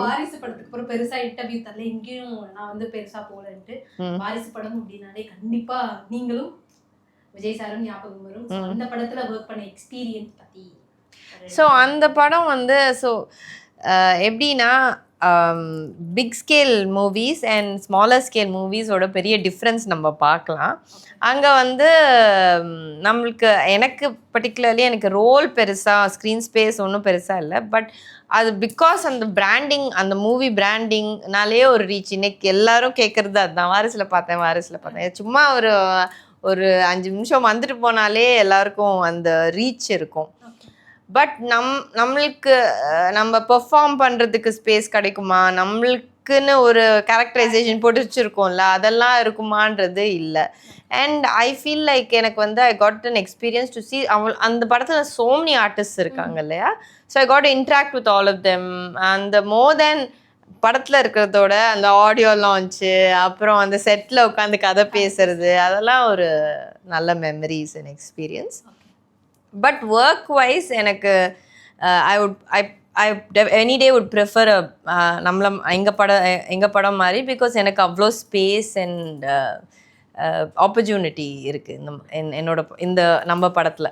வாரிசு படத்துக்கு அப்புறம் பெருசா இன்டர்வியூ தரல, இங்கேயும் நான் வந்து பெருசா போகலன்ட்டு. வாரிசு படம் அப்படின்னாலே கண்டிப்பா நீங்களும் விஜய் சாரும் ஞாபகம் வரும். அந்த படத்துல ஒர்க் பண்ண எக்ஸ்பீரியன்ஸ் பத்தி. ஸோ அந்த படம் வந்து எப்படின்னா big scale movies and smaller scale மூவிஸோட பெரிய டிஃப்ரென்ஸ் நம்ம பார்க்கலாம். அங்கே வந்து நம்மளுக்கு எனக்கு பர்டிகுலர்லி எனக்கு ரோல் பெருசாக ஸ்க்ரீன் ஸ்பேஸ் ஒன்றும் பெருசாக இல்லை. பட் அது பிகாஸ் அந்த பிராண்டிங், அந்த மூவி பிராண்டிங்னாலே ஒரு ரீச். இன்னைக்கு எல்லாரும் கேட்குறது அதுதான், வாரிசில் பார்த்தேன். சும்மா ஒரு 5 நிமிஷம் வந்துட்டு போனாலே எல்லாருக்கும் அந்த ரீச் இருக்கும். பட் நம்மளுக்கு நம்ம பெர்ஃபார்ம் பண்ணுறதுக்கு ஸ்பேஸ் கிடைக்குமா, நம்மளுக்குன்னு ஒரு கேரக்டரைசேஷன் போட்டு வச்சுருக்கோம்ல, அதெல்லாம் இருக்குமான்றது இல்லை. அண்ட் ஐ ஃபீல் லைக் எனக்கு வந்து I got an experience to see அந்த படத்தில் so many ஆர்டிஸ்ட் இருக்காங்க இல்லையா. So I got interact with all of them. அந்த மோர் தேன் படத்தில் இருக்கிறதோட அந்த ஆடியோ லான்ச்சு, அப்புறம் அந்த செட்டில் உட்காந்து கதை பேசுறது, அதெல்லாம் ஒரு நல்ல memories and experience. But work wise எனக்கு I any day would prefer எங்கள் படம் மாதிரி. பிகாஸ் எனக்கு அவ்வளோ ஸ்பேஸ் அண்ட் ஆப்பர்ச்சுனிட்டி இருக்குது என்னோட இந்த நம்ம படத்தில்.